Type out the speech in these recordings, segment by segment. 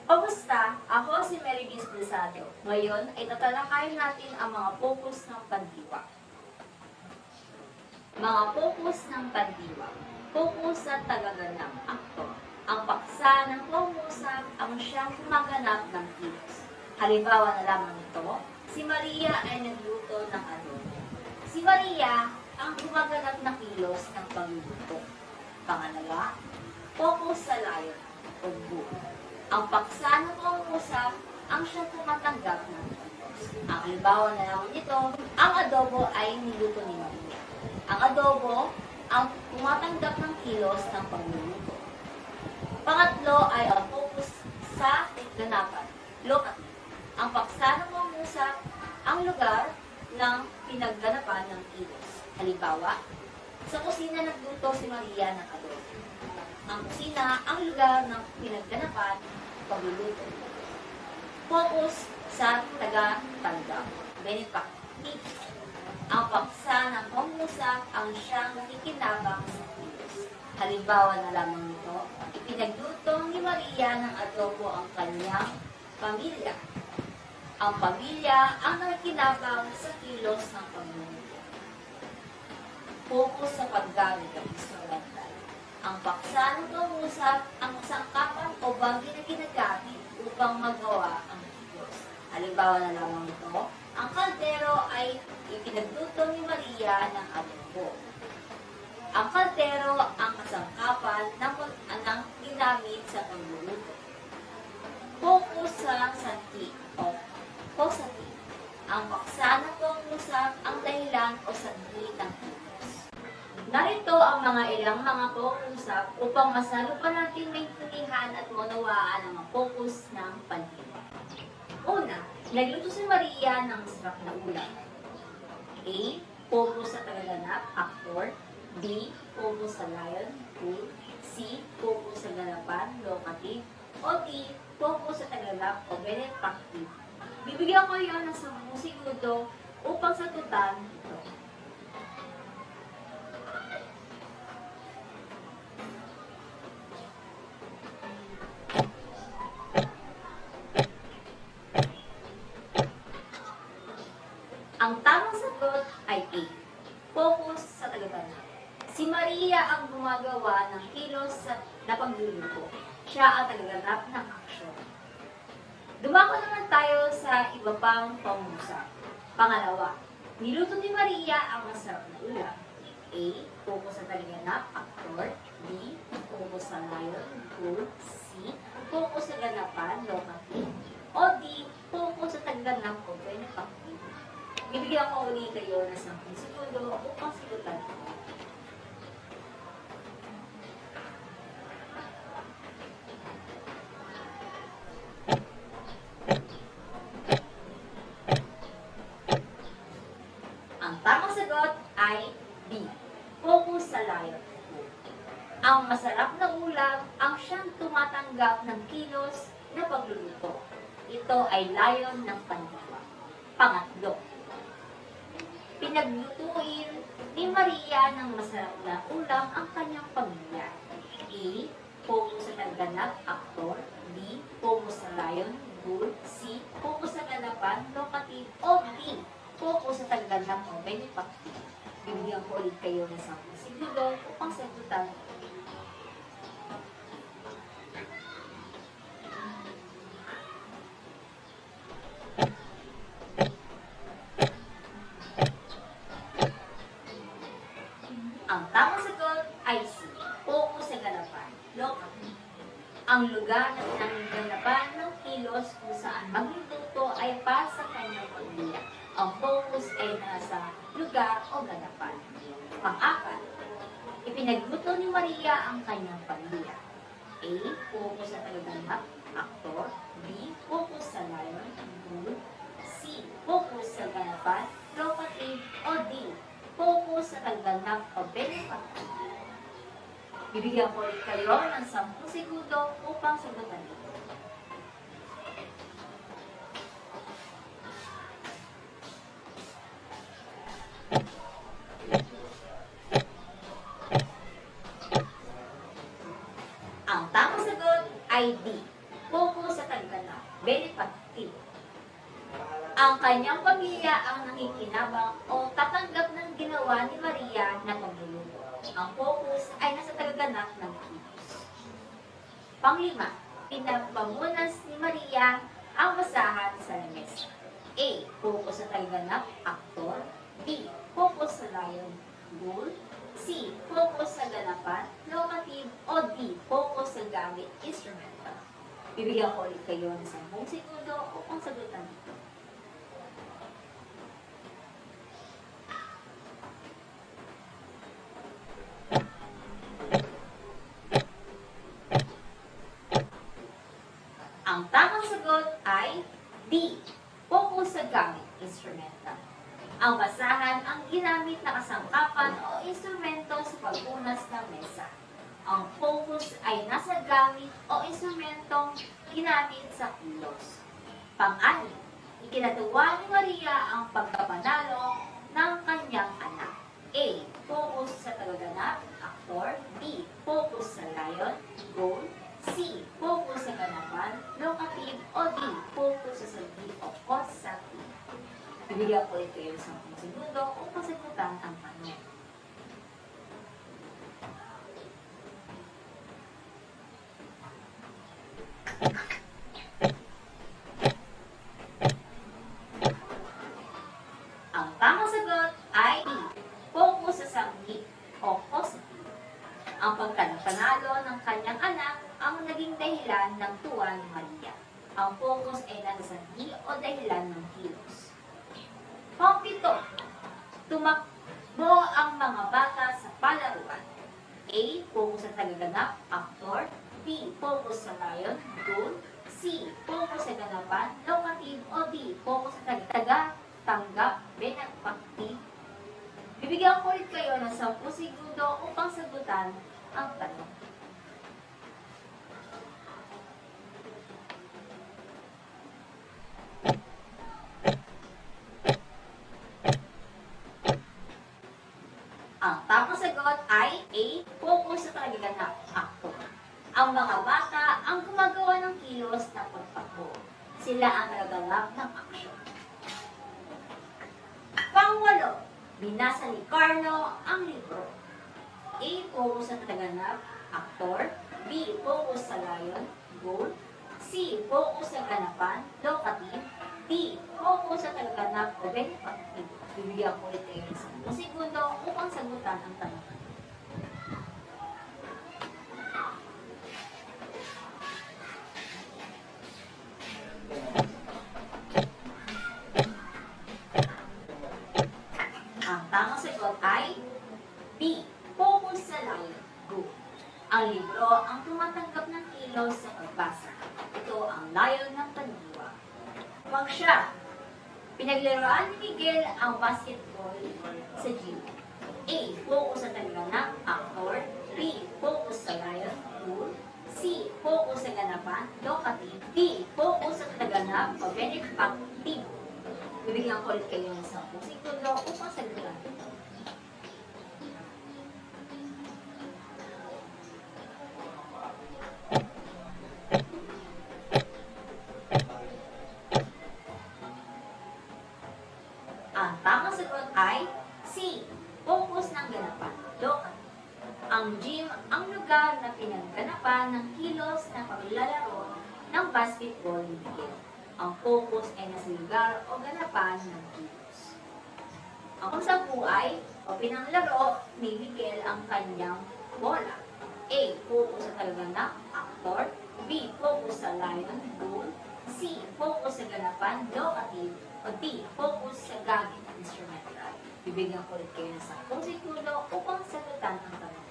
Kamusta? Ako si Mary Biz Blisado. Ngayon ay tatalakayin natin ang mga focus ng pandiwa. Mga focus ng pandiwa. Focus sa tagaganap aktor. Ang paksa ng pangusap ang siyang gumaganap ng kilos. Halimbawa na lamang ito, si Maria ay nagluto ng adobo. Si Maria ang gumaganap ng kilos ng pagluluto. Pangalawa, focus sa layon o buo. Ang paksa ng pangungusap ang siyang tumatanggap ng kilos. Ang halimbawa na lamang nito, ang adobo ay niluto ni Maria. Ang adobo ang tumatanggap ng kilos ng pagluluto. Pangatlo ay ang focus sa ganapan, locative. Ang paksa ng pangungusap ang lugar ng pinagganapan ng kilos. Halimbawa, sa kusina nagluto si Maria ng adobo. Ang kusina ang lugar ng pinagganapan pagluluto. Focus sa taga-tanggap. Benefactive. Ang paksa ng pangusap ang siyang nakikinabang sa kilos. Halimbawa na lamang nito, ipinagluto ni Maria ng adobo ang kanyang pamilya. Ang pamilya ang nakikinabang sa kilos ng pagluluto. Focus sa paggamit ng instrumental. Ang paksa ng pangusap ang sangkapan o banggi na ginagamit upang magawa ang kilos. Halimbawa na lamang ito, ang kaldero ay ipinagluto ni Maria ng adobo. Ang kaldero ang kasangkapan ng ginamit sa pagluluto. Focus sa santi o causative. Ang paksa ng pangusap ang dahilan o sanhi ng kilos. Narito ang ilang mga pangusap upang mas lalo pa natin maintindihan at maunawaan ang mga focus ng pandiwa. Una, nagluto si Maria ng masarap na ulam. A. Focus sa tagaganap, actor. B. Focus sa lion, bull. C. Focus sa ganapan, locative. O D. Focus sa tagaganap o benefactive. Bibigyan ko yon ng 10 segundo upang sagutan ito. Ang tamang sagot ay A. Focus sa tagaganap. Si Maria ang gumagawa ng kilos na pagluluto. Siya ang tagaganap ng aksyon. Dumako naman tayo sa iba pang pangusap. Pangalawa, niluto ni Maria ang masarap na ulam. A. Focus sa tagaganap, aktor. B. Focus sa lion, bull. C. Focus sa ganapan, locative. O D. Focus sa tagaganap o benefactive. Bibigyan ko ulit kayo ng 10 segundo upang sagutan. Ang tamang sagot ay B. Focus sa lion. Ang masarap na ulam ang siyang tumatanggap ng kilos na pagluluto. Ito ay lion ng pandiwa. Pangatlo, pinaglutuin ni Maria ng masarap na ulam ang kanyang pamilya. A. Focus sa tagaganap, aktor. B. Focus sa lion, bull. C. Focus sa ganapan, locative. O D. Focus sa tagaganap o benefactive. Bibigyan ko ulit kayo ng 10 segundo upang sagutan. Ang tamang sagot ay C. Focus sa ganapan, locative. Ang lugar na pinangganapan ng kilos kung saan magluluto ay para sa kanyang pamilya. Ang focus ay nasa lugar o ganapan. Pang-apat, ipinagluto ni Maria ang kanyang pamilya. A. Focus sa tagaganap, aktor. B. Focus sa lion, bull. C. Focus sa ganapan, locative. O D. Focus sa tagaganap o benefactive. Bibigyan ko ulit kayo ng 10 segundo upang sagutan ito. Ang tamang sagot ay D. focus sa tagaganap, benefactive. Ang kanyang pamilya ang nakikinabang o tatanggap ng ginawa ni Maria na pagluluto. Ang focus ay nasa tagaganap ng kilos. Panglima, pinapamunas ni Maria ang basahan sa lamesa. A. Focus sa tagaganap, aktor. B. Focus sa lion, goal. C. Focus sa ganapan, locative. O D. Focus sa gamit, instrumental. Bibigyan ko ulit kayo ng 10 segundo upang sagutan ito. Ang tamang sagot ay D. Focus sa gamit, instrumental. Ang basahan ang ginamit na kasangkapan o instrumento sa pagpunas ng mesa. Ang focus ay nasa gamit o instrumentong ginamit sa kilos. Pang-anim, ikinatuwa ni Maria ang pagkapanalo ng kanyang anak. A. Focus sa tagaganap, aktor. B. Focus sa lion, goal. C. Focus sa ganapan, locative. O D. Focus sa saldi o causative. Bibigyan ko ulit kayo ng 10 segundo upang sagutan ang tanong. Ang tamang sagot ay D. Focus sa saldi o causative. Ang pagkapanalo ng kanyang anak ang naging dahilan ng tuwa ni Maria. Ang focus ay nasa saldi o dahilan ng kilos. Pang-pito, tumakbo ang mga bata sa palaruan. A. Focus sa tagaganap, aktor. B. Focus sa lion, goal. C. Focus sa ganapan, locative. O D. Focus sa taga-tanggap, benefactive. Bibigyan ko ulit kayo ng 10 segundo upang sagutan ang tanong. Ang tamang sagot ay A. Focus sa tagaganap, aktor. Ang mga bata ang gumagawa ng kilos na pagtakbo. Sila ang nagaganap ng aksyon. Pang-walo, binasa ni Carlo ang libro. A. Focus sa tagaganap, aktor. B. Focus sa lion, goal. C. Focus sa ganapan, locative. D. Focus sa tagaganap o benefactive. Bibigyan ko ulit kayo ng 10 segundo upang sagutan ang tanong. Ang tamang sagot ay B. Focus sa lion, go. Ang libro ang tumatanggap ng kilos sa pagbasa. Ito ang lion ng pandiwa. Pang-siya, pinaglaruan ni Miguel ang basketball sa gym. A. Focus sa tagaganap, aktor. B. Focus sa lion, goal. C. Focus sa ganapan, locative. D. Focus sa tagaganap o benefactive. Bibigyan ko ulit kayo ng 10 segundo upang sagutan ito. Ang tamang sagot ay C. Focus ng ganapan, locative. Ang gym ang lugar na pinagganapan ng kilos na paglalaro ng basketball ni Miguel. Ang focus ay nasa lugar o ganapan ng kilos. Ang pangsampu ay pinanglaro ni Miguel ang kanyang bola. A. Focus sa tagaganap, aktor. B. Focus sa lion, goal. C. Focus sa ganapan, locative. O D. Focus sa gamit, instrumental. Bibigyan ko ulit kayo ng 10 segundo upang sagutan ang tanong.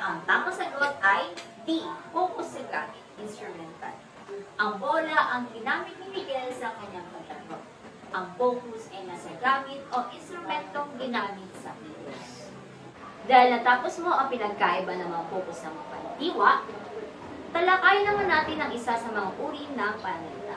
Ang tamang sagot ay D. Focus sa gamit, instrumental. Ang bola ang ginamit ni Miguel sa kanyang paglaro. Ang focus ay nasa gamit o instrumentong ginamit sa kilos. Dahil natapos mo ang pinagkaiba ng mga focus ng pandiwa, talakayin naman natin ang isa sa mga uri ng pananalita.